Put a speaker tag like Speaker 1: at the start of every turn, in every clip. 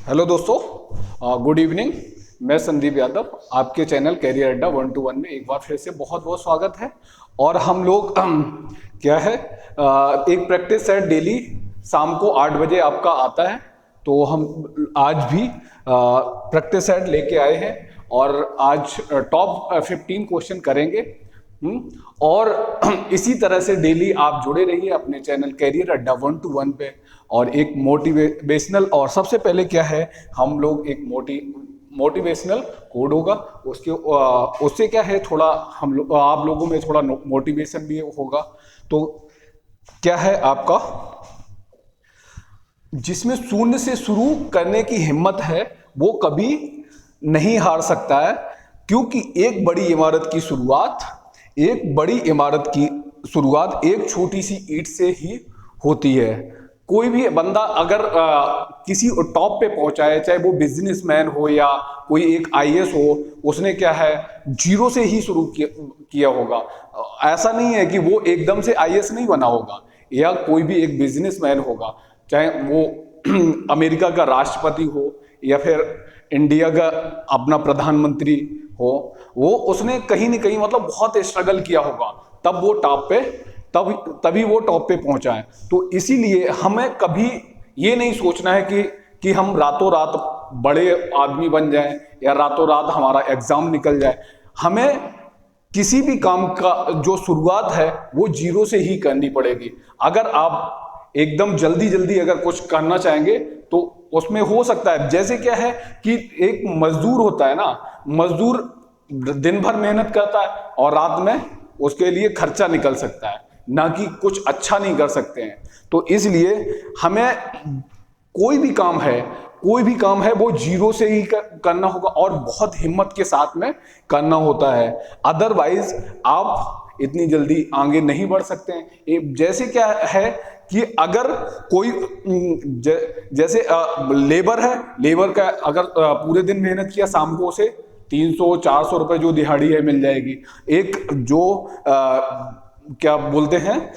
Speaker 1: Hello दोस्तों, good evening. मैं संदीप यादव, आपके चैनल कैरियर अड्डा 1 to 1 में एक बार फिर से बहुत बहुत स्वागत है। और हम लोग क्या है, एक प्रैक्टिस सेट डेली शाम को 8 बजे आपका आता है। तो हम आज भी प्रैक्टिस सेट लेके आए हैं और आज टॉप 15 क्वेश्चन करेंगे। और इसी तरह से डेली आप जुड़े रहिए अपने चैनल कैरियर अड्डा 1 to 1 पे। और एक मोटिवेशनल, और सबसे पहले क्या है, हम लोग एक मोटिवेशनल कोड होगा उसके उससे क्या है, थोड़ा हम लोग आप लोगों में थोड़ा मोटिवेशन भी होगा। तो क्या है आपका, जिसमें शून्य से शुरू करने की हिम्मत है वो कभी नहीं हार सकता है, क्योंकि एक बड़ी इमारत की शुरुआत एक छोटी सी ईंट से ही होती है। कोई भी बंदा अगर किसी टॉप पे पहुंचा है, चाहे वो बिजनेसमैन हो या कोई एक आईएएस हो, उसने क्या है जीरो से ही शुरू किया होगा। ऐसा नहीं है कि वो एकदम से आईएएस नहीं बना होगा, या कोई भी एक बिजनेसमैन होगा, चाहे वो अमेरिका का राष्ट्रपति हो या फिर इंडिया का अपना प्रधानमंत्री हो, वो उसने कहीं ना कहीं मतलब बहुत स्ट्रगल किया होगा, तब वो टॉप पे तभी वो टॉप पे पहुंचा है। तो इसीलिए हमें कभी ये नहीं सोचना है कि हम रातों रात बड़े आदमी बन जाएं या रातों रात हमारा एग्जाम निकल जाए। हमें किसी भी काम का जो शुरुआत है वो जीरो से ही करनी पड़ेगी। अगर आप एकदम जल्दी जल्दी अगर कुछ करना चाहेंगे तो उसमें हो सकता है, जैसे क्या है कि एक मजदूर होता है ना, मजदूर दिन भर मेहनत करता है और रात में उसके लिए खर्चा निकल सकता है, ना कि कुछ अच्छा नहीं कर सकते हैं। तो इसलिए हमें कोई भी काम है वो जीरो से ही करना होगा और बहुत हिम्मत के साथ में करना होता है। अदरवाइज आप इतनी जल्दी आगे नहीं बढ़ सकते हैं। जैसे क्या है कि अगर कोई जैसे लेबर है, लेबर का अगर पूरे दिन मेहनत किया, शाम को उसे 300-400 रुपए जो दिहाड़ी है मिल जाएगी। एक जो क्या बोलते हैं,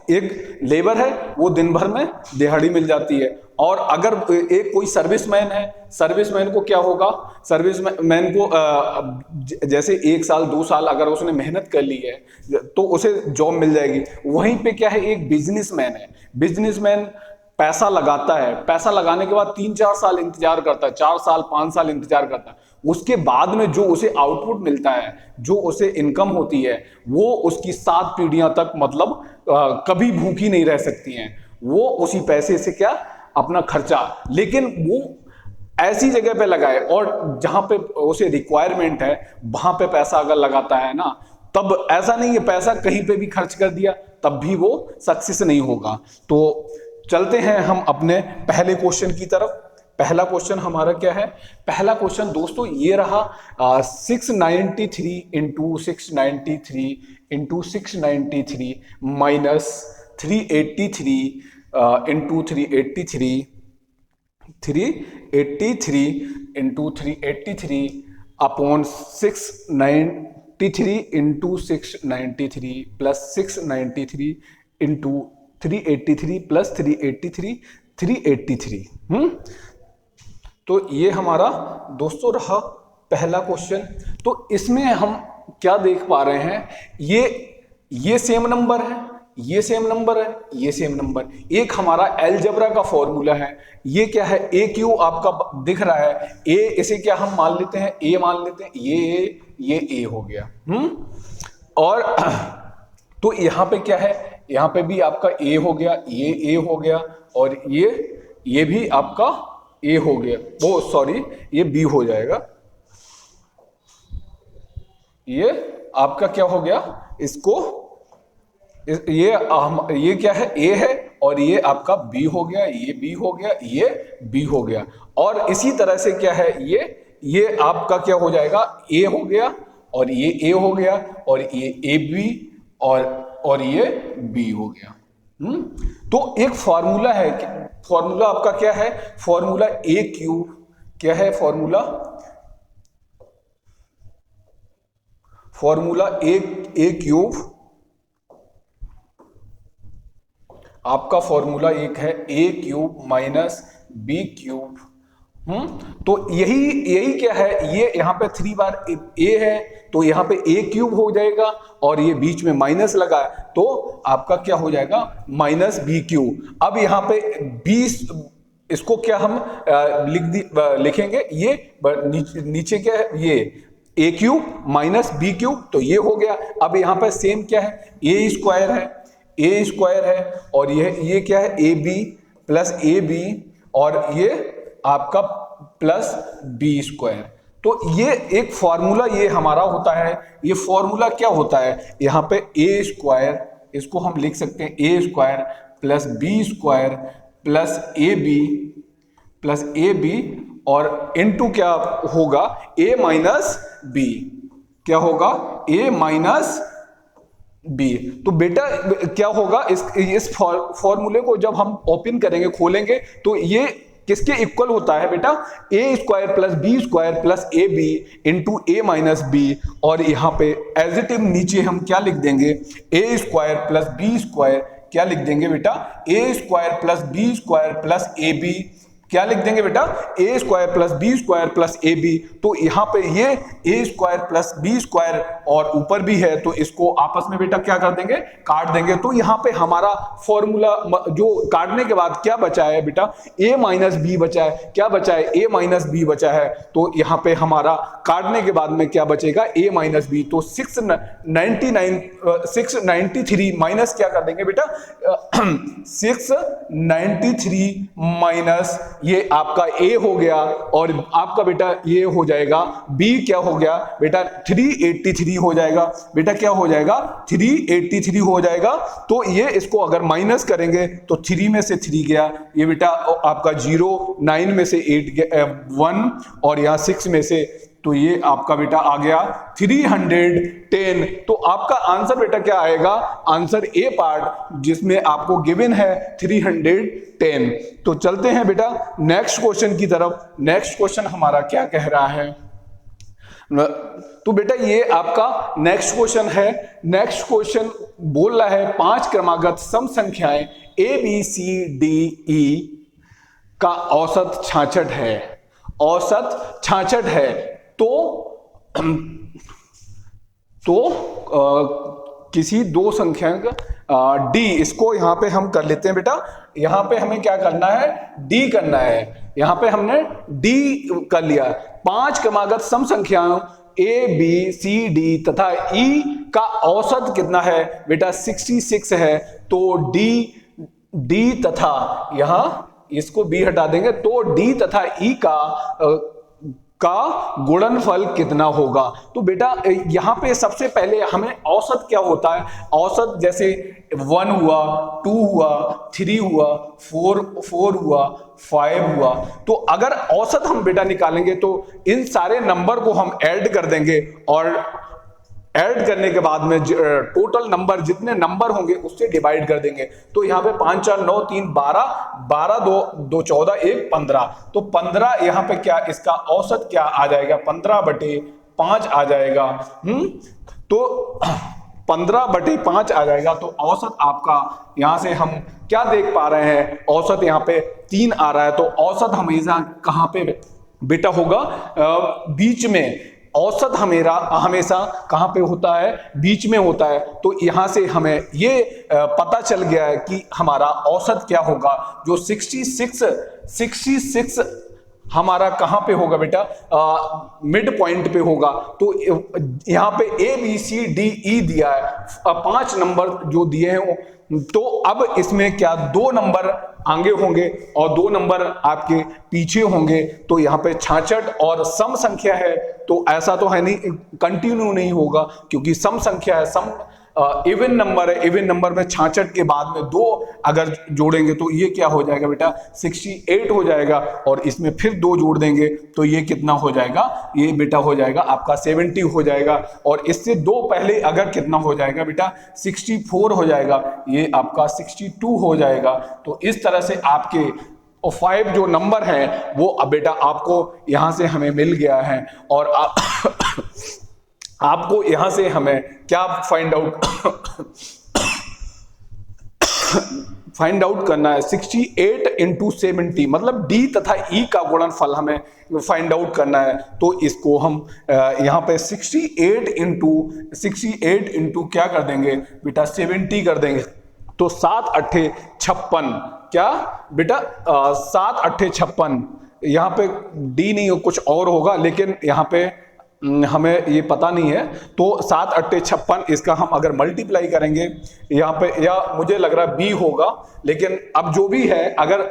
Speaker 1: एक लेबर है वो दिन भर में दिहाड़ी मिल जाती है। और अगर एक कोई सर्विसमैन है, सर्विसमैन को क्या होगा, सर्विसमैन को जैसे 1 साल 2 साल अगर उसने मेहनत कर ली है तो उसे जॉब मिल जाएगी। वहीं पे क्या है, एक बिजनेसमैन है, बिजनेसमैन पैसा लगाता है, पैसा लगाने के बाद 3-4 साल इंतजार करता है, 4 साल 5 साल इंतजार करता है। उसके बाद में जो उसे आउटपुट मिलता है, जो उसे इनकम होती है, वो उसकी 7 पीढ़ियां तक मतलब कभी भूखी नहीं रह सकती हैं। वो उसी पैसे से क्या अपना खर्चा, लेकिन वो ऐसी जगह पे लगाए और जहां पे उसे रिक्वायरमेंट है वहां पे पैसा अगर लगाता है ना, तब ऐसा नहीं है पैसा कहीं पे भी खर्च कर दिया तब भी वो सक्सेस नहीं होगा। तो चलते हैं हम अपने पहले क्वेश्चन की तरफ। पहला क्वेश्चन हमारा क्या है, पहला क्वेश्चन दोस्तों ये रहा, 693 into 693 into 693 minus 383 into 383 into 383 upon 693 into 693 plus 693 into 383 plus 383 383। तो ये हमारा दोस्तों रहा पहला क्वेश्चन। तो इसमें हम क्या देख पा रहे हैं, ये सेम नंबर है, ये सेम नंबर है, ये सेम नंबर। एक हमारा अलजेब्रा का फॉर्मूला है, ये क्या है, ए क्यू आपका दिख रहा है, ए, इसे क्या हम मान लेते हैं, ए मान लेते हैं, ये ए हो गया। और तो यहां पे क्या है, यहां पे भी आपका ए हो गया, ये ए हो गया, और ये भी आपका ए हो गया, वो सॉरी ये बी हो जाएगा। ये आपका क्या हो गया, इसको ये क्या है, ए है, और ये आपका बी हो गया, ये बी हो गया, ये बी हो गया। और इसी तरह से क्या है, ये आपका क्या हो जाएगा, ए हो गया, और ये ए हो गया, और ये ए बी, और ये बी हो गया। तो एक फॉर्मूला है, फॉर्मूला आपका क्या है, फॉर्मूला ए क्यूब, क्या है फॉर्मूला, फॉर्मूला ए क्यूब आपका फॉर्मूला एक है ए क्यूब माइनस बी क्यूब। तो यही क्या है, ये यहाँ पे 3 बार ए है तो यहाँ पे ए क्यूब हो जाएगा और ये बीच में माइनस लगा है तो आपका क्या हो जाएगा माइनस बी क्यूब। अब यहाँ पे 20 इसको क्या हम लिखेंगे, ये नीचे क्या है, ये ए क्यूब माइनस बी क्यूब, तो ये हो गया। अब यहाँ पे सेम क्या है, ए स्क्वायर है और ये क्या है A B plus A B और ये आपका प्लस बी स्क्वायर। तो ये एक फॉर्मूला ये हमारा होता है। ये फॉर्मूला क्या होता है, यहाँ पे ए स्क्वायर, इसको हम लिख सकते हैं A square plus B square plus A B और इनटू क्या होगा ए माइनस बी, क्या होगा ए माइनस बी। तो बेटा क्या होगा, इस फॉर्मूले को जब हम ओपन करेंगे, खोलेंगे, तो ये किसके इक्वल होता है बेटा, A square plus B square plus A B into A minus B. और यहाँ पे एज इट इज नीचे हम क्या लिख देंगे, A square plus B square, क्या लिख देंगे बेटा, A square plus B square plus A B, क्या लिख देंगे बेटा, A square plus B square plus A B. तो यहाँ पे ये A square plus B square और ऊपर भी है तो इसको आपस में बेटा क्या कर देंगे, काट देंगे। तो यहाँ पे हमारा फॉर्मूला जो काटने के बाद क्या बचा है बेटा, ए माइनस बी बचा है, क्या बचा है, ए माइनस बी बचा है। तो यहाँ पे हमारा काटने के बाद में क्या बचेगा, ए माइनस बी। तो 693 माइनस क्या कर देंगे बेटा 693 माइनस ये आपका ए हो गया और आपका बेटा ये हो जाएगा बी, क्या हो गया बेटा 383 हो जाएगा, बेटा क्या हो जाएगा 383 हो जाएगा। तो ये इसको अगर माइनस करेंगे तो 3 में से 3 गया, ये बेटा आपका 0, 9 में से 8 1 और यहाँ 6 में से, तो ये आपका बेटा आ गया 310। तो आपका आंसर बेटा क्या आएगा, आंसर ए पार्ट जिसमें आपको गिवन है 310। तो चलते हैं बेटा नेक्स्ट क्वेश्चन की तरफ। नेक्स्ट क्वेश्चन हमारा क्या कह रहा है, तो बेटा ये आपका नेक्स्ट क्वेश्चन है। नेक्स्ट क्वेश्चन बोल रहा है 5 क्रमागत सम संख्याएं A B C D E का औसत 66 है, औसत 66 है। तो किसी दो संख्या का डी, इसको यहां पे हम कर लेते हैं बेटा, यहां पे हमें क्या करना है, डी करना है। यहां पे हमने डी कर लिया। 5 क्रमागत सम संख्याओं ए बी सी डी तथा ई का औसत कितना है बेटा 66 है। तो डी तथा, यहां इसको बी हटा देंगे, तो डी तथा ई का गुणनफल कितना होगा। तो बेटा यहां पे सबसे पहले हमें औसत क्या होता है, औसत जैसे 1 हुआ, 2 हुआ, 3 हुआ, 4 हुआ, 5 हुआ। तो अगर औसत हम बेटा निकालेंगे तो इन सारे नंबर को हम ऐड कर देंगे और ऐड करने के बाद में टोटल नंबर जितने नंबर होंगे उससे डिवाइड कर देंगे। तो यहाँ पे 5 4 9 3 12, 12 2 14 1 15। तो 15 यहाँ पे क्या इसका औसत क्या आ जाएगा, 15/5 आ जाएगा। तो 15/5 आ जाएगा। तो औसत आपका यहां से हम क्या देख पा रहे हैं, औसत यहाँ पे 3 आ रहा है। तो औसत हमेशा कहां पे बेटा होगा, बीच में। औसत हमेशा कहां पे होता है, बीच में होता है। तो यहां से हमें ये पता चल गया है कि हमारा औसत क्या होगा, जो 66 हमारा कहां पे होगा बेटा, मिड पॉइंट पे होगा। तो यहां पे A B C D E दिया है, 5 नंबर जो दिए हैं। तो अब इसमें क्या 2 नंबर आगे होंगे और 2 नंबर आपके पीछे होंगे। तो यहाँ पे 66 और सम संख्या है, तो ऐसा तो है नहीं, कंटिन्यू नहीं होगा क्योंकि सम संख्या है, सम इवन नंबर है। इवन नंबर में 66 के बाद में 2 अगर जोड़ेंगे तो ये क्या हो जाएगा बेटा 68 हो जाएगा, और इसमें फिर 2 जोड़ देंगे तो ये कितना हो जाएगा, ये बेटा हो जाएगा आपका 70 हो जाएगा। और इससे 2 पहले अगर कितना हो जाएगा बेटा 64 हो जाएगा, ये आपका 62 हो जाएगा। तो इस तरह से आपके 5 जो नंबर हैं वो अब बेटा आपको यहां से हमें मिल गया है। और आपको यहां से हमें क्या फाइंड आउट फाइंड आउट करना है 68 इंटू 70, मतलब डी तथा ई का गुणनफल हमें फाइंड आउट करना है। तो इसको हम यहाँ पे 68 इंटू क्या कर देंगे बेटा 70 कर देंगे। तो 7 अट्ठे 56, क्या बेटा 7 अट्ठे 56, यहाँ पे डी नहीं हो कुछ और होगा, लेकिन यहाँ पे हमें ये पता नहीं है। तो 7 अट्ठे 56, इसका हम अगर मल्टीप्लाई करेंगे यहाँ पे, या मुझे लग रहा है बी होगा, लेकिन अब जो भी है अगर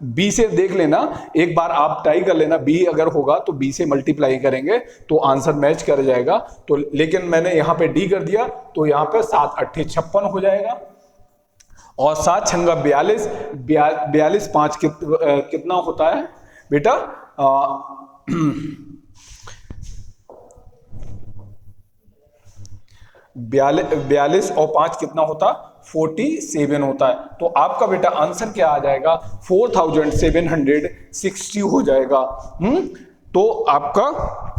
Speaker 1: बी से देख लेना, एक बार आप ट्राई कर लेना, बी अगर होगा तो बी से मल्टीप्लाई करेंगे तो आंसर मैच कर जाएगा। तो लेकिन मैंने यहाँ पे डी कर दिया, तो यहाँ पे 7 अट्ठे 56 हो जाएगा, और 7 छंगा 42, 42 5 कितना होता है बेटा 42 और 5 कितना होता 47 होता है। तो आपका बेटा आंसर क्या आ जाएगा 4760 हो जाएगा। तो आपका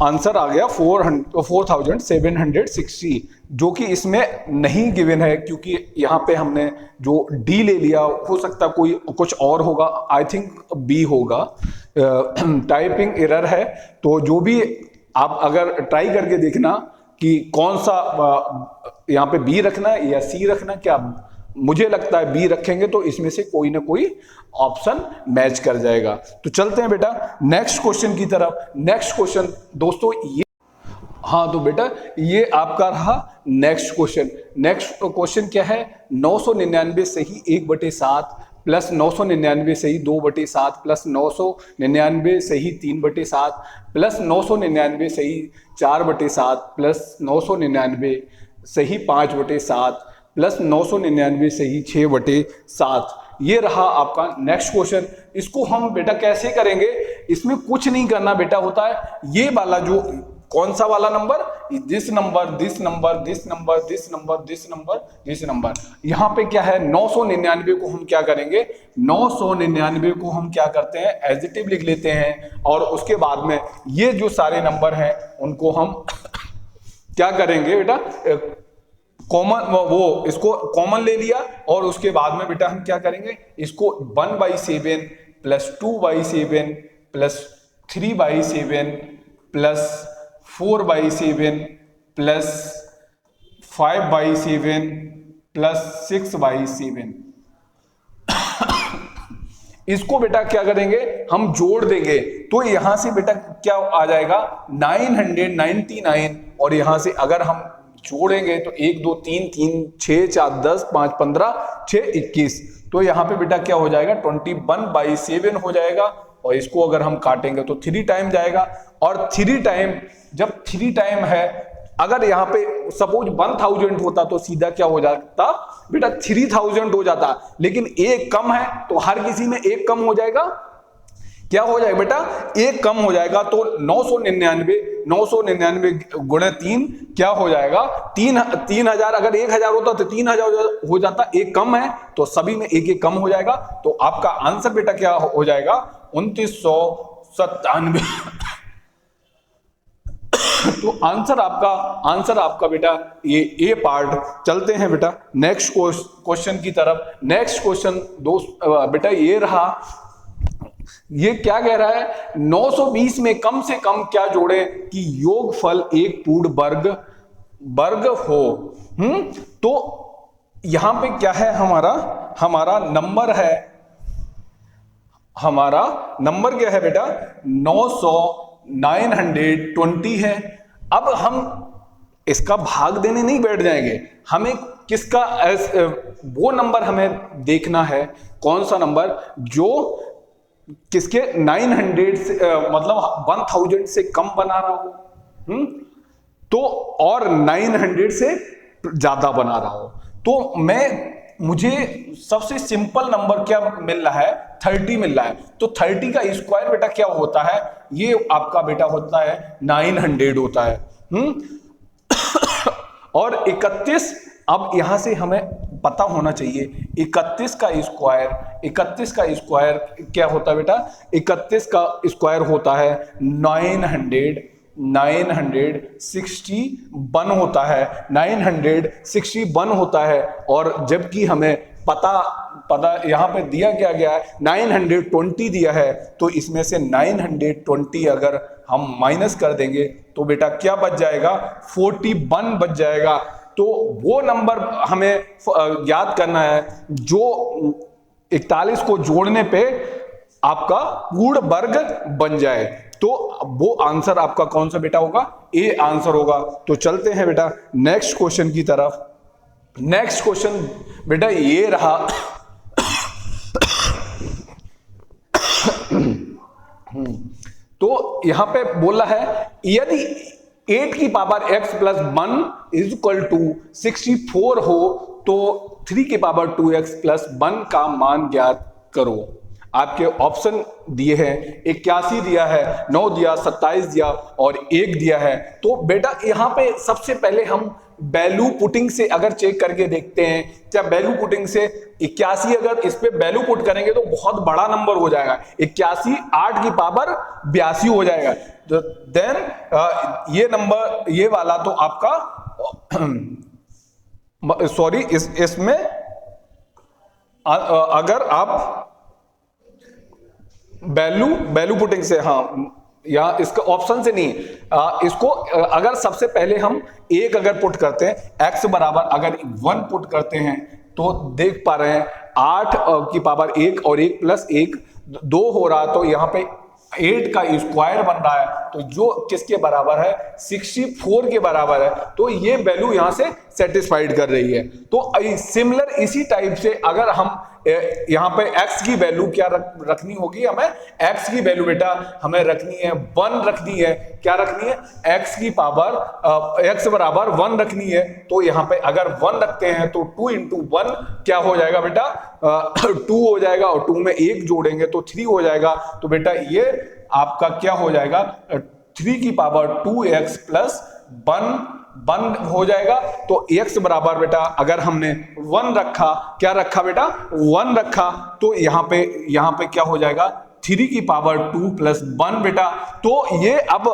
Speaker 1: आंसर आ गया 4760, जो कि इसमें नहीं गिवन है, क्योंकि यहाँ पे हमने जो डी ले लिया, हो सकता कोई कुछ और होगा, आई थिंक बी होगा, टाइपिंग एरर है। तो जो भी आप अगर ट्राई करके देखना कि कौन सा यहाँ पे बी रखना है या सी रखना, क्या मुझे लगता है बी रखेंगे तो इसमें से कोई ना कोई ऑप्शन मैच कर जाएगा। तो चलते हैं बेटा नेक्स्ट क्वेश्चन की तरफ। नेक्स्ट क्वेश्चन दोस्तों ये, हाँ तो बेटा ये आपका रहा नेक्स्ट क्वेश्चन। नेक्स्ट क्वेश्चन क्या है 999 सही 1/7 प्लस 999 सही 2/7 प्लस 999 सही 3/7 प्लस 999 सही 4/7 प्लस 999 सही 5/7 प्लस 999 सही 6/7। ये रहा आपका नेक्स्ट क्वेश्चन। इसको हम बेटा कैसे करेंगे, इसमें कुछ नहीं करना बेटा, होता है ये वाला जो कौन सा वाला number, this number this number this number this number this number this number. यहाँ पे क्या है 999 को हम क्या करेंगे, 999 को हम क्या करते हैं एडिटिव लिख लेते हैं, और उसके बाद में ये जो सारे नंबर हैं उनको हम क्या करेंगे बेटा कॉमन, वो इसको कॉमन ले लिया, और उसके बाद में बेटा हम क्या करेंगे इसको 1/7 plus 2/7 plus 3/7 plus 4/7 plus 5/7 plus 6/7, इसको बेटा क्या करेंगे हम जोड़ देंगे। तो यहां से बेटा क्या आ जाएगा 999, और यहां से अगर हम जोड़ेंगे तो 1 2 3 3 6 4 10 5 15 6 21, तो यहाँ पे बेटा क्या हो जाएगा 21/7 हो जाएगा। और इसको अगर हम काटेंगे तो 3 टाइम जाएगा, और 3 टाइम जब 3 टाइम है, अगर यहाँ पे सपोज 1000 होता तो सीधा क्या हो जाता बेटा 3000 हो जाता, लेकिन एक कम है तो हर किसी में एक कम हो जाएगा, क्या हो जाएगा बेटा एक कम हो जाएगा। तो 999 गुणे 3 क्या हो जाएगा 3000, अगर 1000 होता तो 3000 हो जाता, एक कम है तो सभी में एक एक कम हो जाएगा। तो आपका आंसर बेटा क्या हो जाएगा 2997। तो आंसर आपका बेटा ये ए पार्ट। चलते हैं बेटा नेक्स्ट क्वेश्चन की तरफ। नेक्स्ट क्वेश्चन दोस्त बेटा ये रहा, ये क्या कह रहा है 920 में कम से कम क्या जोड़े कि योगफल एक पूर्ण वर्ग हो। तो यहां पे क्या है हमारा नंबर है, हमारा नंबर क्या है बेटा 920 है। अब हम इसका भाग देने नहीं बैठ जाएंगे, हमें किसका वो नंबर हमें देखना है, कौन सा नंबर जो किसके 900 से मतलब 1000 से कम बना रहा हो, तो और 900 से ज्यादा बना रहा हो। तो मुझे सबसे सिंपल नंबर क्या मिल रहा है 30 मिल रहा है। तो 30 का स्क्वायर बेटा क्या होता है, ये आपका बेटा होता है 900 होता है। और 31, अब यहां से हमें पता होना चाहिए 31 का स्क्वायर क्या होता है बेटा 31 का स्क्वायर होता है 961 होता है 961 होता है। और जबकि हमें पता यहाँ पे दिया क्या गया है, 920 दिया है, तो इसमें से 920 अगर हम माइनस कर देंगे तो बेटा क्या बच जाएगा, 41 बच जाएगा। तो वो नंबर हमें याद करना है जो 41 को जोड़ने पे आपका पूर्ण वर्ग बन जाए, तो वो आंसर आपका कौन सा बेटा होगा, ए आंसर होगा। तो चलते हैं बेटा नेक्स्ट क्वेश्चन की तरफ। नेक्स्ट क्वेश्चन बेटा ये रहा तो यहां पे बोला है यदि 8 की power x plus 1 is equal to 64 हो तो 3 की पावर 2x प्लस 1 का मान ज्ञात करो। आपके ऑप्शन दिए हैं, 81 दिया है, 9 दिया, 27 दिया और 1 दिया है। तो बेटा यहां पे सबसे पहले हम वैल्यू पुटिंग से अगर चेक करके देखते हैं, क्या वैल्यू पुटिंग से 81 अगर इस पे वैल्यू पुट करेंगे तो बहुत बड़ा नंबर हो जाएगा, 81 8 की पावर 82 हो जाएगा। तो देन ये नंबर ये वाला तो आपका सॉरी इसमें अगर आप वैल्यू पुटिंग से, हाँ या इसका ऑप्शन से नहीं, इसको अगर सबसे पहले हम एक अगर पुट करते हैं, x बराबर अगर 1 पुट करते हैं तो देख पा रहे हैं 8 की पावर 1 और 1 प्लस 1 2 हो रहा, तो यहाँ पे 8 का स्क्वायर बन रहा है, तो जो किसके बराबर है, 64 के बराबर है। तो ये वैल्यू यहां से सेटिस्फाइड कर रही है। तो सिमिलर इसी टाइप से अगर हम यहां पे x की वैल्यू क्या रखनी होगी, हमें x की वैल्यू बेटा हमें रखनी है 1 रखनी है, क्या रखनी है, x की पावर x बराबर 1 रखनी है। तो यहां पे अगर 1 रखते हैं तो 2 इंटू 1 क्या हो जाएगा बेटा, 2 हो जाएगा, और 2 में 1 जोड़ेंगे तो 3 हो जाएगा। तो बेटा ये आपका क्या हो जाएगा, 3 की पावर 2x प्लस 1 हो जाएगा। तो x बराबर बेटा अगर हमने 1 रखा, क्या रखा बेटा, 1 रखा, तो यहां पे क्या हो जाएगा, 3 की पावर 2 प्लस 1 बेटा। तो ये अब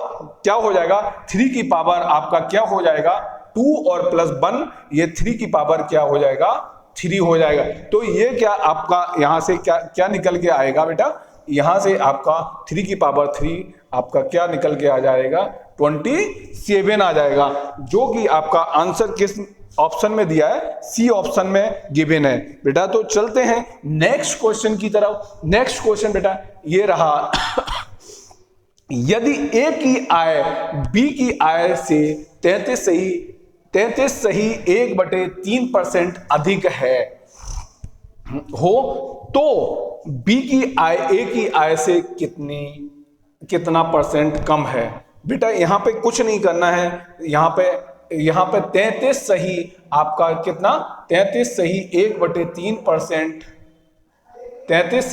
Speaker 1: क्या हो जाएगा, 3 की पावर आपका क्या हो जाएगा, 2 और प्लस 1, ये 3 की पावर क्या हो जाएगा, 3 हो जाएगा। तो ये क्या आपका यहां से क्या निकल के आएगा बेटा, यहां से आपका 3 की पावर 3 आपका क्या निकल के आ जाएगा, 27 आ जाएगा, जो कि आपका आंसर किस ऑप्शन में दिया है, सी ऑप्शन में गिवन है बेटा। तो चलते हैं नेक्स्ट क्वेश्चन की तरफ। नेक्स्ट क्वेश्चन बेटा ये रहा यदि ए की आय बी की आय से 33 सही 1/3% अधिक है हो तो बी की आय ए की आय से कितना परसेंट कम है। बेटा यहां पे कुछ नहीं करना है, यहां पे 33 सही आपका कितना, 33 सही 1/3%, 33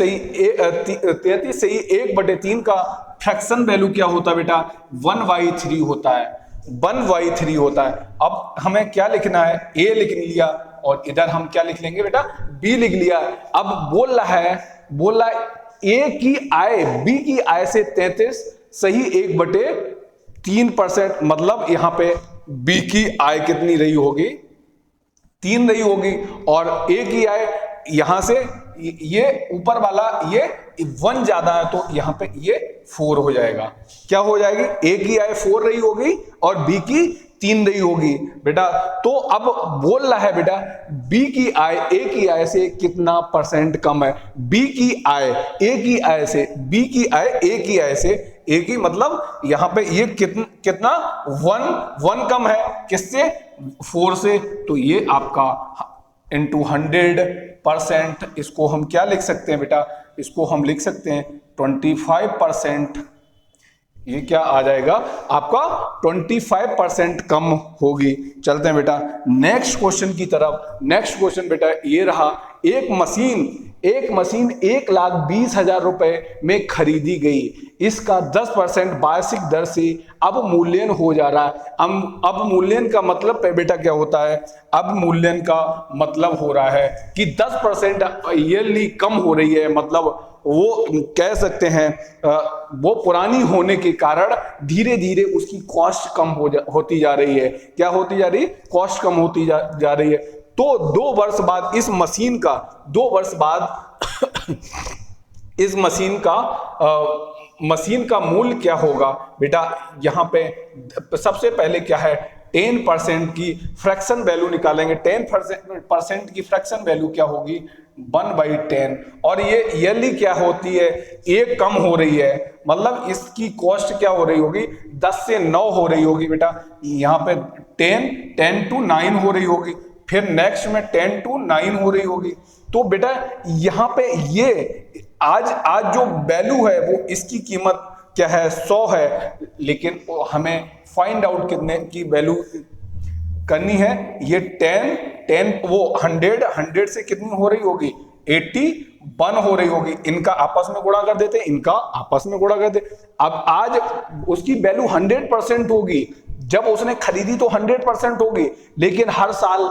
Speaker 1: सही 1/3 का फ्रैक्शन वैल्यू क्या होता है बेटा, 1/3 होता है, 1/3 होता है। अब हमें क्या लिखना है, ए लिख लिया और इधर हम क्या लिख लेंगे बेटा, बी लिख लिया। अब बोल रहा है ए की आय बी की आय से 33 सही 1/3%, मतलब यहां पे बी की आय कितनी रही होगी, 3 रही होगी, और ए की आय यहां से ये ऊपर वाला ये 1 ज्यादा है, तो यहां पे ये 4 हो जाएगा। क्या हो जाएगी, ए की आय 4 रही होगी और बी की 3 रही होगी बेटा। तो अब बोल रहा है बेटा बी की आय ए की आय से कितना परसेंट कम है, बी की आय ए की आय से, बी की आय ए की आय से, ए की मतलब यहां पे ये कितना 1 कम है, किससे, 4 से। तो ये आपका इंटू 100%, इसको हम क्या लिख सकते हैं बेटा, इसको हम लिख सकते हैं 25%। ये क्या आ जाएगा आपका 25% कम होगी। चलते हैं बेटा नेक्स्ट क्वेश्चन की तरफ। नेक्स्ट क्वेश्चन बेटा ये रहा, एक मशीन 1,20,000 रुपए में खरीदी गई, इसका 10% वार्षिक दर से अब मूल्यन हो जा रहा है। अब मूल्यन का मतलब बेटा क्या होता है, अब मूल्यन का मतलब हो रहा है कि 10% ईयरली कम हो रही है, मतलब वो कह सकते हैं वो पुरानी होने के कारण धीरे धीरे उसकी कॉस्ट कम होती जा रही है। क्या होती जा रही है, कॉस्ट कम होती जा रही है। तो 2 वर्ष बाद इस मशीन का 2 वर्ष बाद इस मशीन का मूल्य क्या होगा बेटा। यहां पे सबसे पहले क्या है, 10% की फ्रैक्शन वैल्यू निकालेंगे। 10% की फ्रैक्शन वैल्यू क्या होगी, 1/10। और ये ईयरली क्या होती है, 1 कम हो रही है, मतलब इसकी कॉस्ट क्या हो रही होगी, 10 से 9 हो रही होगी बेटा। यहाँ पे 10 to 9 हो रही होगी, फिर नेक्स्ट में 10 to 9 हो रही होगी। तो बेटा यहाँ पे ये आज जो वैल्यू है वो इसकी कीमत क्या है, 100 है, लेकिन हमें फाइंड आउट कितने की वैल्यू करनी है। ये 10 वो 100 से कितनी हो रही होगी, 81 हो रही होगी। इनका आपस में गुणा कर देते, इनका आपस में गुणा कर दे। अब आज उसकी वैल्यू 100% होगी, जब उसने खरीदी तो 100% होगी, लेकिन हर साल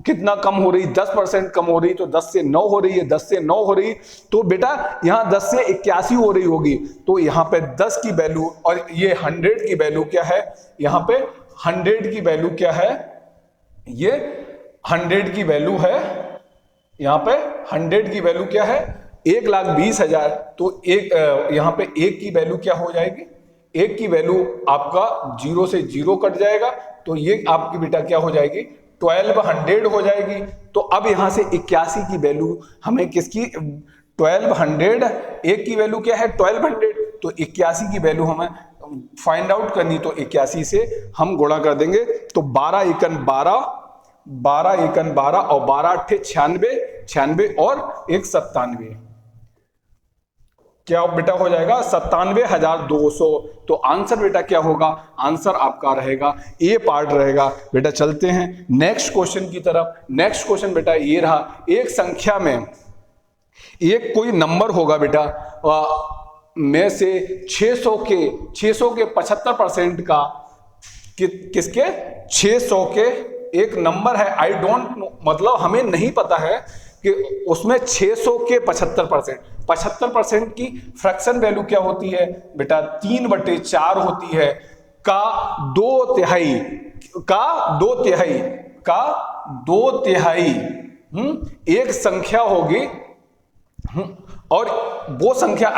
Speaker 1: कितना कम हो रही, 10% कम हो रही, तो 10 से 9 हो रही है, 10 से 9 हो रही, तो बेटा यहाँ 10 से 81 हो रही होगी। तो यहाँ पे 10 की वैल्यू और ये 100 की वैल्यू क्या है, यहाँ पे 100 की वैल्यू क्या है, ये 100 की वैल्यू है, यहाँ पे 100 की वैल्यू क्या है, 1,20,000। तो यहाँ पे 1 की वैल्यू क्या हो जाएगी, 1 की वैल्यू आपका 0 से 0 कट जाएगा, तो ये आपकी बेटा क्या हो जाएगी, 1200 हो जाएगी। तो अब यहां से 81 की वैल्यू हमें किसकी, 1200, 1 की वैल्यू क्या है 1200, तो 81 की वैल्यू हमें फाइंड आउट करनी, तो 81 से हम गुणा कर देंगे। तो 12 एकन 12, 12 एकन 12 और 12 अट्ठे 96, 96 और 1 97, क्या बेटा हो जाएगा 97,200। तो आंसर बेटा क्या होगा, आंसर आपका रहेगा ए पार्ट रहेगा। बेटा चलते हैं नेक्स्ट क्वेश्चन की तरफ। नेक्स्ट क्वेश्चन बेटा ये रहा, एक संख्या में एक कोई नंबर होगा बेटा, में से 600 के 75% का किसके 600 के एक नंबर है, आई डोंट नो, मतलब हमें नहीं पता है कि उसमें 600 के 75% की फ्रैक्शन वैल्यू क्या होती है बेटा, 3/4 होती है, का 2/3 एक संख्या होगी, और वो संख्या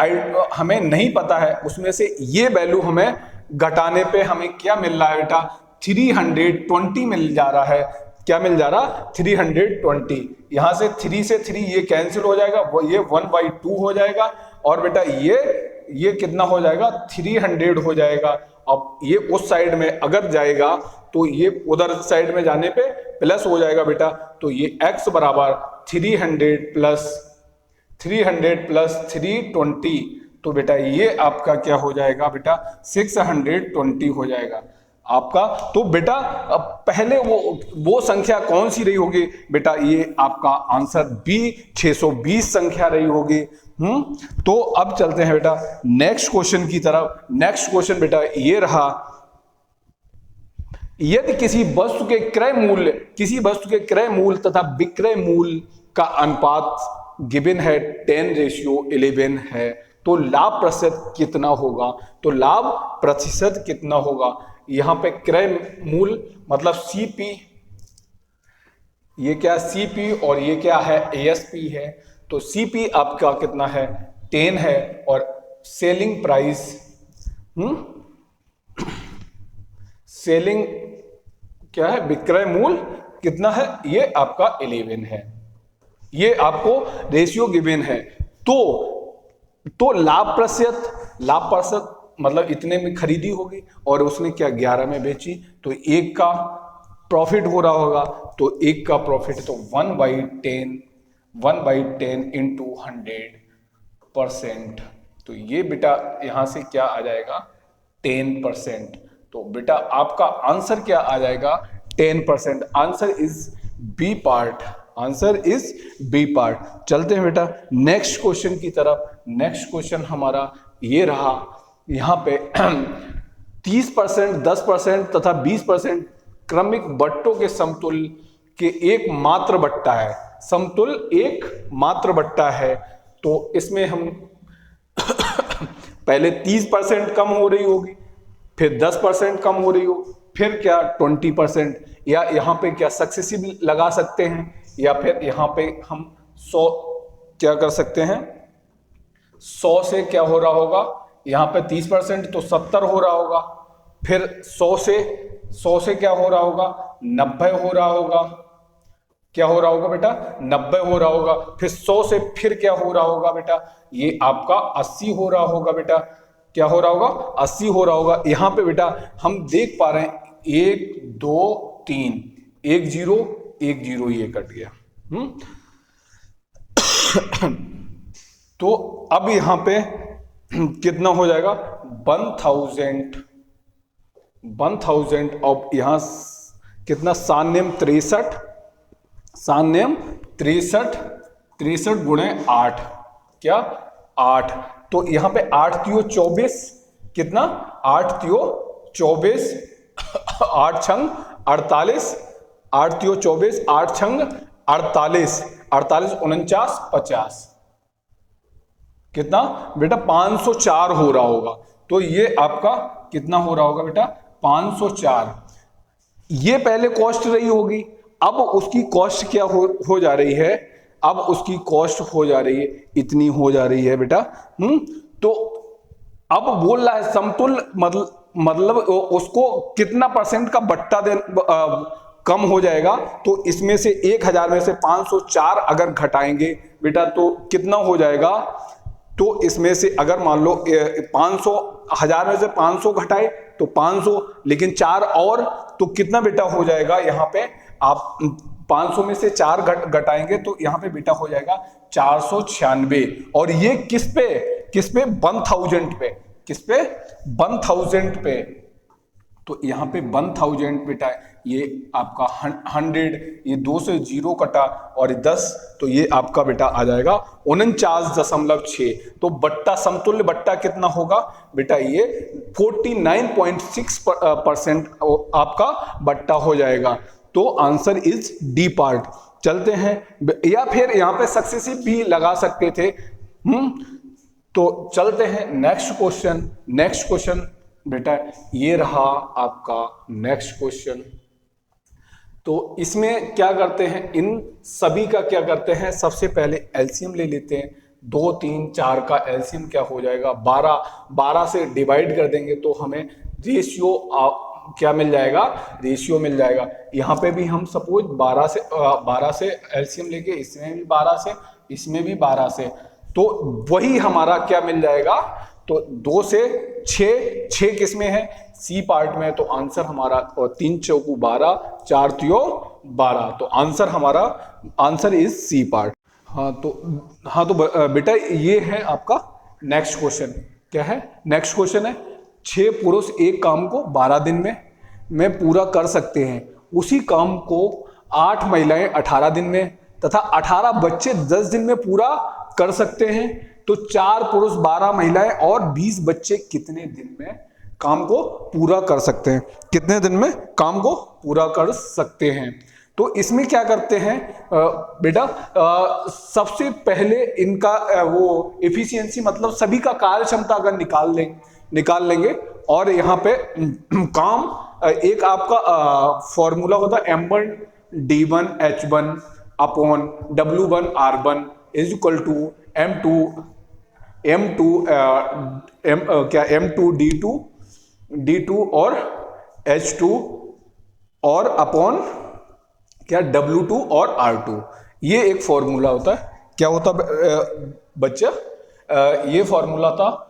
Speaker 1: हमें नहीं पता है, उसमें से ये वैल्यू हमें घटाने पे हमें क्या मिल रहा है बेटा, 320 मिल जा रहा है। क्या मिल जा रहा, 320। यहां से 3 से 3 ये कैंसिल हो जाएगा, वो ये 1/2 हो जाएगा, और बेटा ये कितना हो जाएगा, 300 हो जाएगा। अब ये उस साइड में अगर जाएगा तो ये उधर साइड में जाने पे प्लस हो जाएगा बेटा। तो ये x बराबर 300 प्लस 320, तो बेटा ये आपका क्या हो जाएगा बेटा, 620 हो जाएगा आपका। तो बेटा पहले वो संख्या कौन सी रही होगी बेटा, ये आपका आंसर बी 620 संख्या रही होगी। तो अब चलते हैं बेटा नेक्स्ट क्वेश्चन की तरफ। नेक्स्ट क्वेश्चन बेटा ये रहा, यदि किसी वस्तु के क्रय मूल्य तथा विक्रय मूल्य का अनुपात गिवन है 10:11 है, तो लाभ प्रतिशत कितना होगा। तो लाभ प्रतिशत कितना होगा, यहां पे क्रय मूल्य मतलब सीपी, ये क्या सीपी और ये क्या है एएसपी है। तो सीपी आपका कितना है 10 है, और सेलिंग प्राइस सेलिंग क्या है, विक्रय मूल्य कितना है, ये आपका 11 है। ये आपको रेशियो गिवन है। तो लाभ प्रतिशत मतलब इतने में खरीदी होगी और उसने क्या 11 में बेची, तो 1 का प्रॉफिट हो रहा होगा। तो 1 का प्रॉफिट तो 1/10 इंटू 100%। तो ये बेटा यहां से क्या आ जाएगा 10%। तो बेटा आपका आंसर क्या आ जाएगा 10%। Answer is B part, answer is B part. चलते हैं बेटा नेक्स्ट क्वेश्चन की तरफ। नेक्स्ट क्वेश्चन हमारा ये रहा, यहां पे 30%, 10% तथा 20% क्रमिक बट्टों के समतुल्य के एक मात्र बट्टा है, समतुल्य एक मात्र बट्टा है। तो इसमें हम पहले 30% कम हो रही होगी, फिर 10% कम हो रही हो, फिर क्या 20%। या यहाँ पे क्या सक्सेसिव लगा सकते हैं, या फिर यहाँ पे हम 100 क्या कर सकते हैं, 100 से क्या हो रहा होगा, यहाँ पे 30% तो 70 हो रहा होगा, फिर 100 से क्या हो रहा होगा, 90 हो रहा होगा, क्या हो रहा होगा बेटा, 90 हो रहा होगा, फिर 100 से फिर क्या हो रहा होगा बेटा, ये आपका 80 हो रहा होगा बेटा, क्या हो रहा होगा, 80 हो रहा होगा। यहाँ पे बेटा हम देख पा रहे हैं 1 2 3, 1 0 1 0 ये कट गया। तो अब यहां पे कितना हो जाएगा, 1000 और यहां कितना, सान्यम 63 गुणे 8, क्या 8, तो यहां पे 8 तियो 24, कितना 8 तियो 24, 8 छंग 48, 8 तियो 24, 8 छंग 48, 48 49 50, कितना बेटा 504 हो रहा होगा। तो ये आपका कितना हो रहा होगा बेटा, 504। ये पहले कॉस्ट रही होगी, अब उसकी कॉस्ट क्या हो जा रही है, अब उसकी कॉस्ट हो जा रही है, इतनी हो जा रही है बेटा। तो अब बोल रहा है समतुल्य, मतलब उसको कितना % का बट्टा कम हो जाएगा, तो इसमें से 1000 में से 504 अगर घटाएंगे बेटा तो कितना हो जाएगा, तो इसमें से अगर मान लो 500, 1000 में से 500 घटाए तो 500, लेकिन 4 और तो कितना बेटा हो जाएगा, यहाँ पे आप 500 में से 4 घटाएंगे तो यहाँ पे बेटा हो जाएगा 496। और ये किस पे 1000 पे, किस पे 1000 पे, तो यहाँ पे 1000 बेटा ये आपका 100, ये 2 से 0 कटा और 10, तो ये आपका बेटा आ जाएगा 49.6। तो बट्टा, समतुल्य बट्टा कितना होगा बेटा, ये 49.6% आपका बट्टा हो जाएगा। तो आंसर इज डी पार्ट। चलते हैं, या फिर यहां पे सक्सेसिव भी लगा सकते थे। तो चलते हैं नेक्स्ट क्वेश्चन बेटा ये रहा आपका नेक्स्ट क्वेश्चन। तो इसमें क्या करते हैं, इन सभी का क्या करते हैं, सबसे पहले एलसीएम ले लेते हैं। 2 3 4 का एलसीएम क्या हो जाएगा, 12 से डिवाइड कर देंगे तो हमें रेशियो क्या मिल जाएगा, रेशियो मिल जाएगा। यहाँ पे भी हम सपोज 12 से एलसीएम लेके, इसमें भी 12 से, इसमें भी 12 से, तो वही हमारा क्या मिल जाएगा, तो 2 से 6 किस में है, सी पार्ट में, तो आंसर हमारा 3 चौकू 12, 4 तियो 12, तो आंसर इज सी पार्ट। हाँ तो बेटा ये है आपका नेक्स्ट क्वेश्चन। क्या है नेक्स्ट क्वेश्चन है, 6 पुरुष एक काम को 12 दिन में पूरा कर सकते हैं, उसी काम को 8 महिलाएं 18 दिन में तथा 18 बच्चे 10 दिन में पूरा कर सकते हैं, तो 4 पुरुष 12 महिलाएं और 20 बच्चे कितने दिन में काम को पूरा कर सकते हैं, कितने दिन में काम को पूरा कर सकते हैं। तो इसमें क्या करते हैं बेटा, सबसे पहले इनका वो एफिशिएंसी, मतलब सभी का कार्य क्षमता अगर निकाल लेंगे, और यहाँ पे काम एक आपका फॉर्मूला होता है M1 D1 H1 upon W1 R1 is equal to M2 D2 और H2 और अपॉन क्या W2 और R2। ये एक फॉर्मूला होता है, क्या होता बच्चा, ये फॉर्मूला था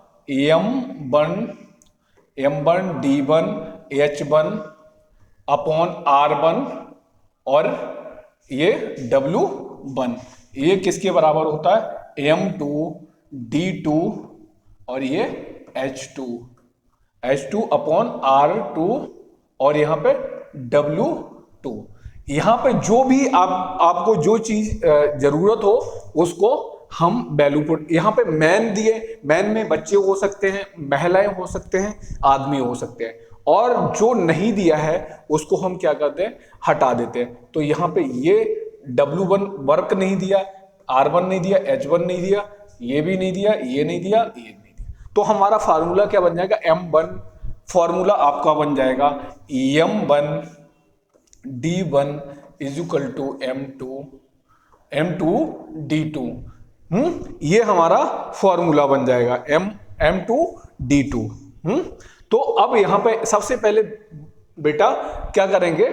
Speaker 1: M1 D1 H1 upon R1 और ये W1, ये किसके बराबर होता है, M2 D2 और ये H2 अपॉन R2 और यहाँ पे W2। यहाँ पे जो भी आपको जो चीज जरूरत हो उसको हम वैल्यू पुट, यहाँ पे मैन दिए, मैन में बच्चे हो सकते हैं, महिलाएं हो सकते हैं, आदमी हो सकते हैं, और जो नहीं दिया है उसको हम क्या करते हैं, हटा देते हैं। तो यहाँ पे ये W1 वर्क नहीं दिया, R1 नहीं दिया, H1 नहीं दिया, ये भी नहीं दिया, ये नहीं दिया, ये नहीं दिया, तो हमारा फार्मूला क्या बन जाएगा, M1 फॉर्मूला आपका बन जाएगा M1 D1 is equal to M2 D2। ये हमारा फॉर्मूला बन जाएगा M2 D2। तो अब यहां पे सबसे पहले बेटा क्या करेंगे,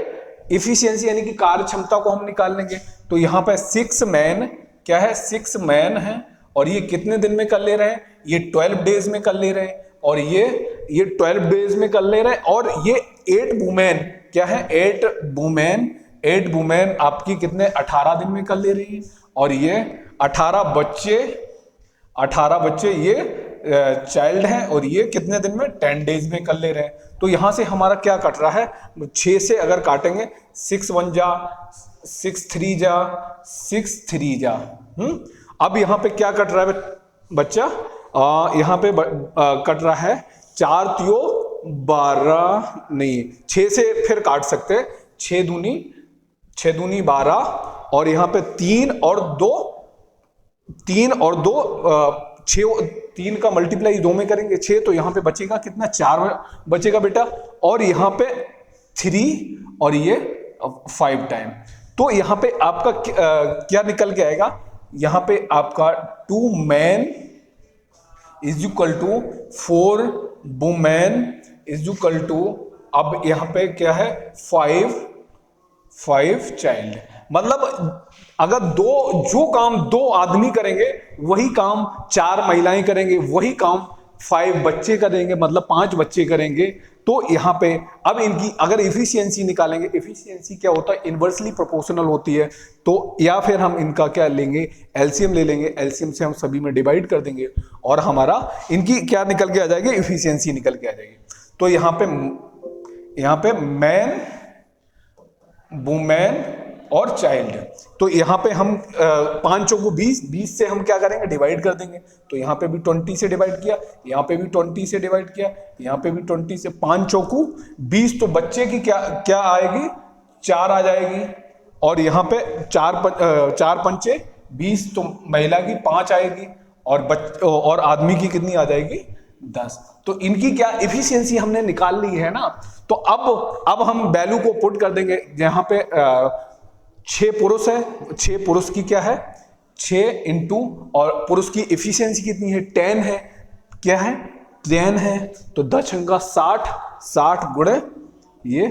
Speaker 1: इफिशियंसी यानी कि कार्य क्षमता को हम निकाल लेंगे। तो यहां पे 6 मैन क्या है, 6 मैन है, और ये कितने दिन में कर ले रहे हैं, ये 12 डेज में कर ले रहे हैं, और ये 12 डेज में कर ले रहे हैं। और ये 8 वुमेन क्या है, 8 वुमेन आपकी कितने 18 दिन में कर ले रही है, और ये 18 बच्चे ये चाइल्ड हैं, और ये कितने दिन में 10 डेज में कर ले रहे हैं। तो यहां से हमारा क्या कट रहा है, 6 से अगर काटेंगे 6 1 जा 6 3 जा 6 3 जा। अब यहां पे क्या कट रहा है बच्चा, यहां पे कट रहा है 4 तियो 12, नहीं 6 से फिर काट सकते हैं, 6 दूनी 12, और यहां पे 3 और 2 3 का मल्टीप्लाई 2 में करेंगे 6, तो यहां पे बचेगा कितना, 4 बचेगा बेटा, और यहां पे 3 और ये 5 टाइम। तो यहां पे आपका क्या निकल के आएगा, यहां पे आपका 2 man is equal to 4 women is equal to, अब यहां पे क्या है 5 चाइल्ड। मतलब अगर जो काम 2 आदमी करेंगे वही काम 4 महिलाएं करेंगे, वही काम 5 बच्चे करेंगे, मतलब 5 बच्चे करेंगे। तो यहां पे अब इनकी अगर इफिशियंसी निकालेंगे, इफिशियंसी क्या होता है, इनवर्सली प्रोपोर्शनल होती है। तो या फिर हम इनका क्या लेंगे, एलसीएम ले लेंगे, एलसीएम से हम सभी में डिवाइड कर देंगे, और हमारा इनकी क्या निकल के आ जाएगी, इफिशियंसी निकल के आ जाएगी। तो यहां पे मैन वुमेन और चाइल्ड, तो यहां पे हम 5 को 20 से हम क्या करेंगे, डिवाइड कर देंगे। तो यहां पे भी 20 से डिवाइड किया, यहां पे भी 20 से डिवाइड किया, यहां पे भी 20 से, 5 को 20, तो बच्चे की क्या आएगी, 4 आ जाएगी, और यहां पे 4 पंचे 20, तो महिला की 5 आएगी, और आदमी की कितनी आ जाएगी, 10। तो इनकी क्या इफिशियंसी हमने निकाल ली है ना। तो अब हम वैल्यू को पुट कर देंगे, जहां पे 6 पुरुष है, 6 पुरुष की क्या है 6 इंटू, और पुरुष की इफिशियंसी कितनी है 10 है, क्या है 10 है, तो 10 अंका 60 गुणे ये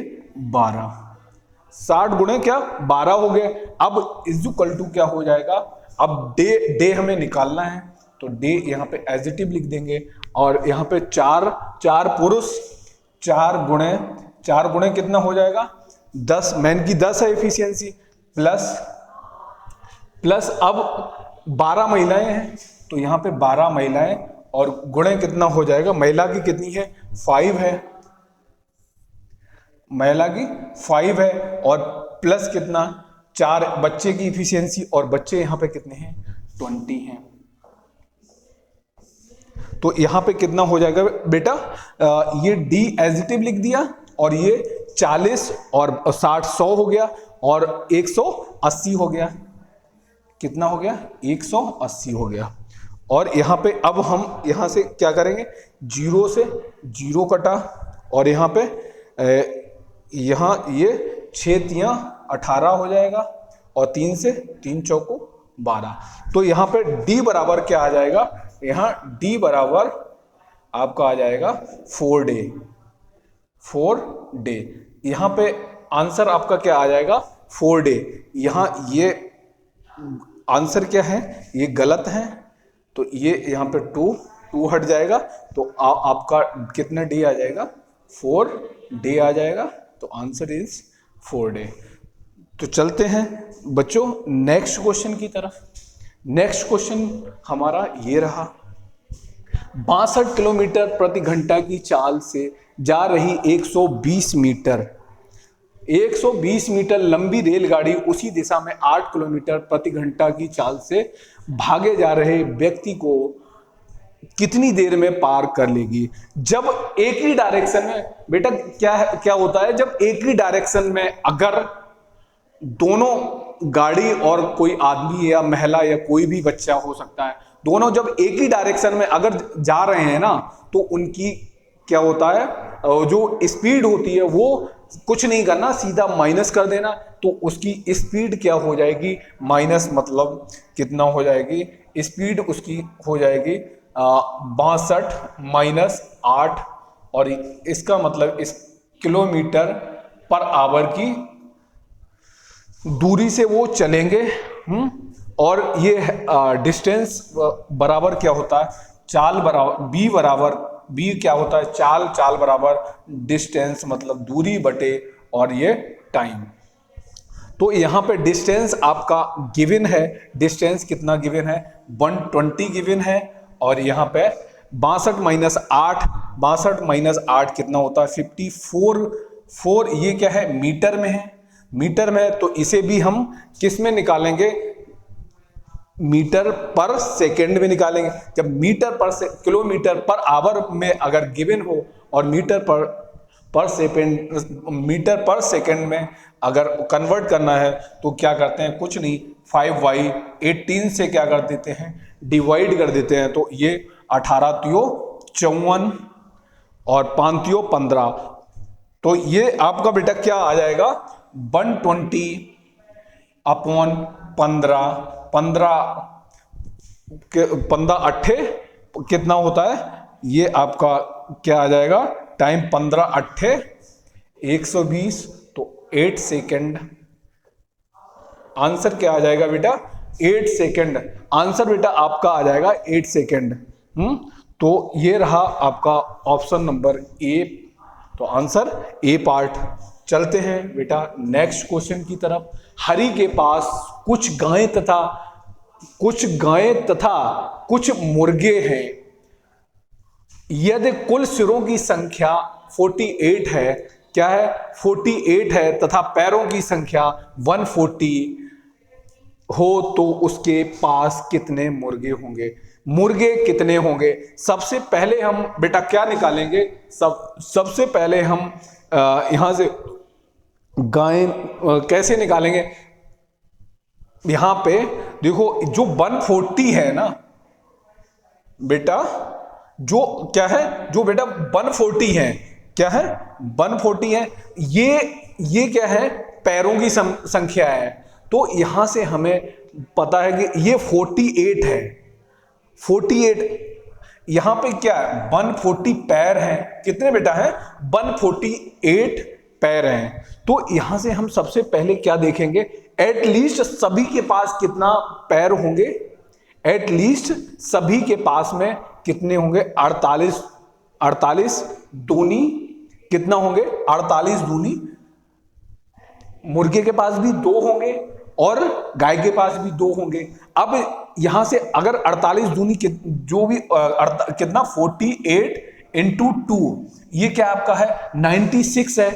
Speaker 1: 12, 60 गुणे क्या 12 हो गए। अब इज इक्वल टू क्या हो जाएगा, अब डे हमें निकालना है, तो डे यहाँ पे एज इट इज लिख देंगे, और यहाँ पे 4 पुरुष 4 गुणे कितना हो जाएगा 10, मैन की 10 है इफिशियंसी, प्लस अब 12 महिलाएं हैं, तो यहां पे 12 महिलाएं, और गुणे कितना हो जाएगा, महिला की कितनी है 5 है, महिला की 5 है, और प्लस कितना 4 बच्चे की इफिशियंसी, और बच्चे यहां पे कितने हैं 20 हैं। तो यहां पे कितना हो जाएगा बेटा, ये डी एज इट इज लिख दिया, और ये 40 और 60 100 हो गया, और 180 हो गया, कितना हो गया 180 हो गया। और यहां पे अब हम यहां से क्या करेंगे, 0 से 0 कटा, और यहां पे यहां ये 6 तियां 18 हो जाएगा, और 3 से 3 चौको 12। तो यहां पे डी बराबर क्या आ जाएगा, यहां डी बराबर आपका आ जाएगा 4 डे। यहां पे आंसर आपका क्या आ जाएगा 4 डे। यहां ये आंसर क्या है, ये गलत है, तो ये यहां पे 2 हट जाएगा, तो आपका कितना डे आ जाएगा 4 डे आ जाएगा। तो आंसर इज 4 डे। तो चलते हैं बच्चों नेक्स्ट क्वेश्चन की तरफ। नेक्स्ट क्वेश्चन हमारा ये रहा, 62 किलोमीटर प्रति घंटा की चाल से जा रही 120 मीटर लंबी रेलगाड़ी उसी दिशा में 8 किलोमीटर प्रति घंटा की चाल से भागे जा रहे व्यक्ति को कितनी देर में पार कर लेगी। जब एक ही डायरेक्शन में बेटा क्या होता है, जब एक ही डायरेक्शन में अगर दोनों गाड़ी और कोई आदमी या महिला या कोई भी बच्चा हो सकता है, दोनों जब एक ही डायरेक्शन में अगर जा रहे हैं ना, तो उनकी क्या होता है, जो स्पीड होती है वो कुछ नहीं करना, सीधा माइनस कर देना, तो उसकी स्पीड क्या हो जाएगी, माइनस मतलब कितना हो जाएगी, स्पीड उसकी हो जाएगी 62 माइनस 8, और इसका मतलब इस किलोमीटर पर आवर की दूरी से वो चलेंगे। और ये डिस्टेंस बराबर क्या होता है, चाल बराबर बी, बराबर बी क्या होता है, चाल, चाल बराबर डिस्टेंस मतलब दूरी बटे और ये टाइम। तो यहां पे डिस्टेंस आपका गिवन है, डिस्टेंस कितना गिवन है, 120 गिवन है, और यहां पे 62 माइनस 8, 62 माइनस 8 कितना होता है 54, 4 ये क्या है मीटर में है, मीटर में, तो इसे भी हम किस में निकालेंगे, मीटर पर सेकंड में निकालेंगे। जब मीटर पर से किलोमीटर पर आवर में अगर गिवन हो और मीटर पर सेकंड में अगर कन्वर्ट करना है तो क्या करते हैं, कुछ नहीं, 5/18 से क्या कर देते हैं, डिवाइड कर देते हैं, तो ये 18 तियो 54 और 5 तियो 15, तो ये आपका बेटा क्या आ जाएगा 120 अपॉन 15, 15 अट्ठे कितना होता है, ये आपका क्या आ जाएगा टाइम, 15 अट्ठे 120, तो 8 सेकेंड, आंसर क्या आ जाएगा बेटा 8 सेकेंड, आंसर बेटा आपका आ जाएगा 8 सेकेंड। तो ये रहा आपका ऑप्शन नंबर ए, तो आंसर ए पार्ट। चलते हैं बेटा नेक्स्ट क्वेश्चन की तरफ। हरि के पास कुछ गायें तथा कुछ मुर्गे हैं, यदि कुल सिरों की संख्या 48 है, क्या है 48 है, तथा पैरों की संख्या 140 हो, तो उसके पास कितने मुर्गे होंगे, मुर्गे कितने होंगे। सबसे पहले हम बेटा क्या निकालेंगे, सबसे पहले हम यहां से गायें कैसे निकालेंगे, यहां पे देखो जो 140 है ना बेटा, जो क्या है, जो बेटा 140 है, क्या है 140 है, ये क्या है पैरों की संख्या है, तो यहां से हमें पता है कि ये 48 है, 48 यहां पे क्या है 140 पैर हैं, कितने बेटा है 148 पैर हैं। तो यहां से हम सबसे पहले क्या देखेंगे, एटलीस्ट सभी के पास कितना पैर होंगे, एटलीस्ट सभी के पास में कितने होंगे 48, 48 दूनी कितना होंगे 48 दूनी, मुर्गे के पास भी 2 होंगे और गाय के पास भी 2 होंगे। अब यहां से अगर 48 दूनी जो भी कितना 48 इंटू 2, ये क्या आपका है 96 है,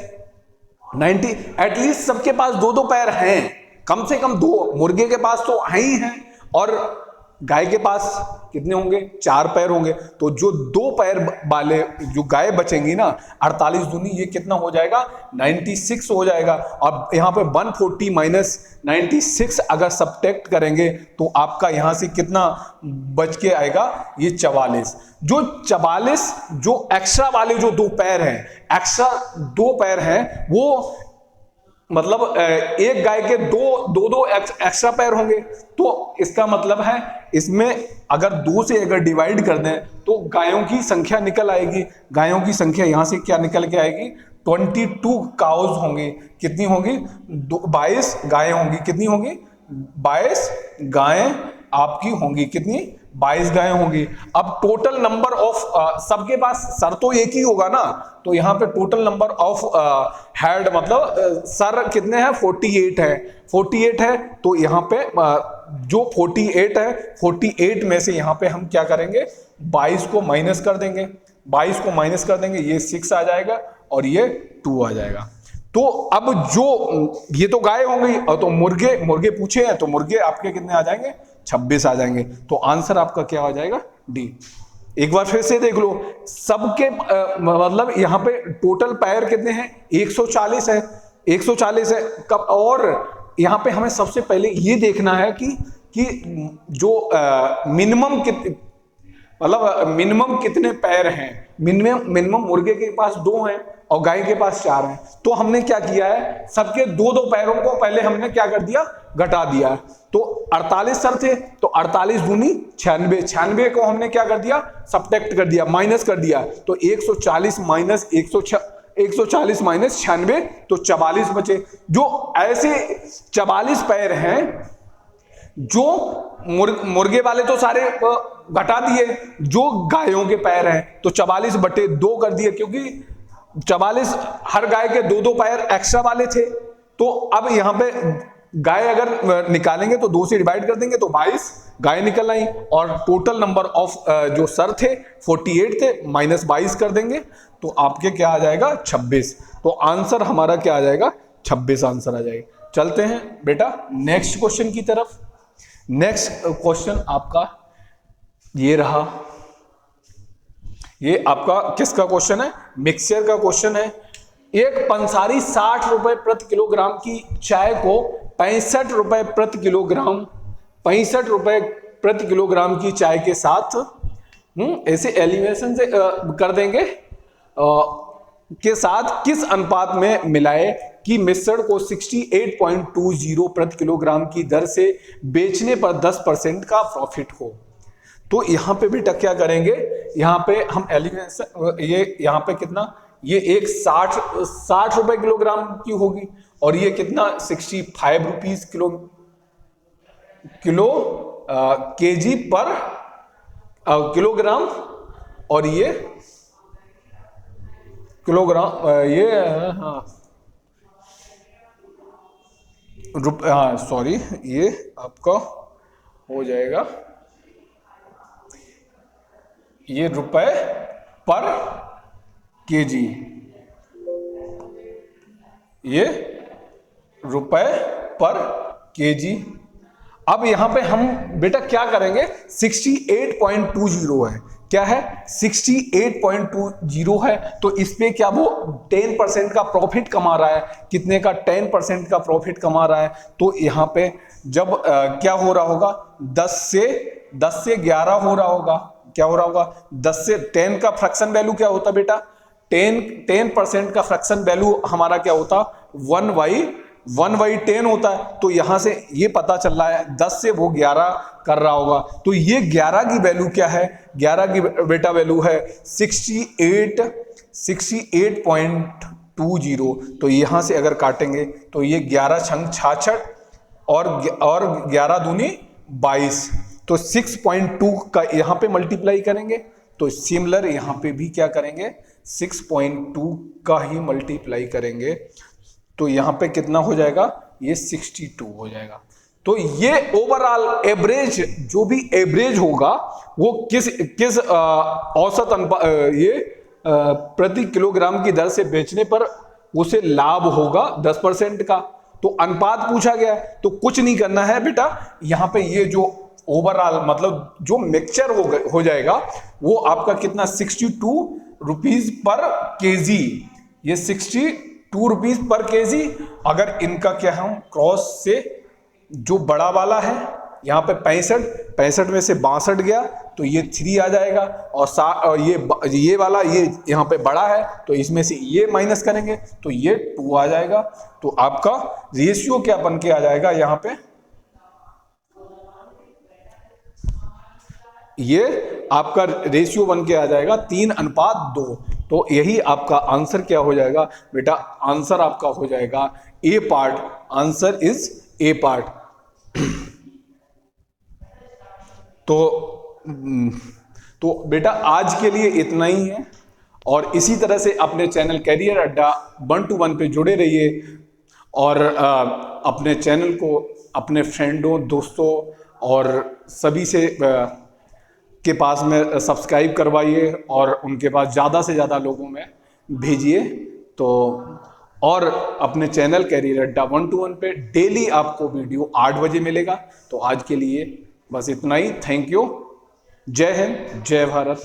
Speaker 1: 90, एटलीस्ट सबके पास 2-2 पैर हैं, कम से कम 2, मुर्गे के पास तो है ही हैं, और गाय के पास कितने होंगे 4 पैर होंगे, तो जो 2 पैर वाले जो गाय बचेंगी ना 48 दूनी ये कितना हो जाएगा 96 हो जाएगा। अब यहाँ पे 140 माइनस 96 अगर सब्ट्रैक्ट करेंगे तो आपका यहाँ से कितना बच के आएगा, ये 44, जो 44 जो एक्स्ट्रा वाले जो 2 पैर हैं, एक्स्ट्रा 2 पैर हैं, वो मतलब एक गाय के दो एक्स्ट्रा पैर होंगे, तो इसका मतलब है इसमें अगर 2 से अगर डिवाइड कर दें तो गायों की संख्या निकल आएगी, गायों की संख्या यहां से क्या निकल के आएगी 22 काउज होंगी, कितनी होंगी 22 गायें होंगी, कितनी होंगी 22 गायें आपकी होंगी, कितनी 22 गायें होंगी। अब टोटल नंबर ऑफ सबके पास सर तो एक ही होगा ना, तो यहां पे टोटल नंबर ऑफ हेड मतलब सर कितने हैं 48 है, 48 है, तो यहां पे जो 48 है 48 में से यहां पे हम क्या करेंगे 22 को माइनस कर देंगे, 22 को माइनस कर देंगे, ये 6 आ जाएगा और ये 2 आ जाएगा। तो अब जो ये तो गाय हो गई, और तो मुर्गे पूछे हैं, तो मुर्गे आपके कितने आ जाएंगे 26 आ जाएंगे, तो आंसर आपका क्या आ जाएगा डी। एक बार फिर से देख लो, सबके मतलब यहां पे टोटल पैर कितने हैं 140 है, 140 है कब, और यहां पे हमें सबसे पहले ये देखना है कि जो मिनिमम मतलब मिनिमम कितने पैर हैं, मिनिमम मुर्गे के पास 2 हैं, और गाय के पास 4 हैं। तो हमने क्या किया है, सबके 2-2 पैरों को पहले हमने क्या कर दिया, घटा दिया। तो 48 सर थे, तो 48 दूनी 96, 96 को हमने क्या कर दिया, सब्ट्रैक्ट कर दिया, माइनस कर दिया। तो 140 माइनस 140 माइनस 96, तो 44 बचे। जो ऐसे 44 पैर हैं, जो मुर्गे वाले तो सारे घटा दिए, जो गायों के पैर हैं तो 44/2 कर दिए, क्योंकि 44 हर गाय के 2-2 पैर एक्स्ट्रा वाले थे। तो अब यहां पे गाय अगर निकालेंगे तो 2 से डिवाइड कर देंगे, तो 22 गाय निकल आई, और टोटल नंबर ऑफ जो सर थे 48 थे, माइनस 22 कर देंगे, तो आपके क्या आ जाएगा, 26। तो आंसर हमारा क्या आ जाएगा, 26 आंसर आ जाएगा। चलते हैं बेटा नेक्स्ट क्वेश्चन की तरफ। नेक्स्ट क्वेश्चन आपका ये रहा, ये आपका किसका क्वेश्चन है, मिक्सचर का क्वेश्चन है। एक पंसारी 60 रुपए प्रति किलोग्राम की चाय को 65 रुपए प्रति किलोग्राम, 65 रुपए प्रति किलोग्राम की चाय के साथ ऐसे एलिमिनेशन से कर देंगे के साथ किस अनुपात में मिलाए कि मिश्रण को 68.20 प्रति किलोग्राम की दर से बेचने पर 10% का प्रॉफिट हो। तो यहां पे बेटा क्या करेंगे, यहां पे हम एलिमिनेशन, ये यहां पे कितना, ये एक 60 रुपए किलोग्राम की होगी, और ये कितना 65 रुपीज केजी पर किलोग्राम, और ये किलोग्राम, ये हाँ सॉरी, ये आपका हो जाएगा, ये रुपए पर केजी, ये रुपए पर केजी। अब यहां पे हम बेटा क्या करेंगे, 68.20 है, क्या है 68.20 है, तो इस पे क्या वो 10% का प्रॉफिट कमा रहा है, कितने का, 10% का प्रॉफिट कमा रहा है। तो यहां पे जब क्या हो रहा होगा, 10 से 11 हो रहा होगा, क्या हो रहा होगा, 10 से 10 का फ्रैक्शन वैल्यू क्या होता बेटा, 10% का फ्रैक्शन वैल्यू हमारा क्या होता, 1/10 होता है। तो यहां से ये पता चल रहा है 10 से वो 11 कर रहा होगा, तो ये 11 की वैल्यू क्या है, 11 की बेटा वैल्यू है 68.20। तो यहां से अगर काटेंगे तो ये 11 छंग 66 और 11 दूनी 22, तो 6.2 का यहां पे मल्टीप्लाई करेंगे, तो सिमिलर यहां पे भी क्या करेंगे, 6.2 का ही मल्टीप्लाई करेंगे, तो यहां पे कितना हो जाएगा, ये 62 हो जाएगा। तो ये ओवरऑल एवरेज, जो भी एवरेज होगा वो किस औसत ये प्रति किलोग्राम की दर से बेचने पर उसे लाभ होगा 10% का। तो अनुपात पूछा गया है, तो कुछ नहीं करना है बेटा, यहां पे ये जो ओवरऑल मतलब जो मिक्सचर हो जाएगा वो आपका कितना, 62 रुपीज पर केजी, ये 62 रुपीज पर केजी। अगर इनका क्या है, क्रॉस से जो बड़ा वाला है यहाँ पे 65 में से 62 गया तो ये 3 आ जाएगा, और ये वाला ये यहाँ पे बड़ा है तो इसमें से ये माइनस करेंगे तो ये 2 आ जाएगा। तो आपका रेशियो क्या बन के आ जाएगा, यहाँ पे ये आपका रेशियो बन के आ जाएगा 3:2। तो यही आपका आंसर क्या हो जाएगा बेटा, आंसर आपका हो जाएगा A part, answer is A part. तो बेटा आज के लिए इतना ही है, और इसी तरह से अपने चैनल कैरियर अड्डा 1 to 1 पे जुड़े रहिए, और अपने चैनल को अपने फ्रेंडों, दोस्तों और सभी से के पास में सब्सक्राइब करवाइए, और उनके पास ज़्यादा से ज़्यादा लोगों में भेजिए। तो और अपने चैनल कैरियर अड्डा 1 to 1 पे डेली आपको वीडियो 8 बजे मिलेगा। तो आज के लिए बस इतना ही, थैंक यू, जय हिंद, जय भारत।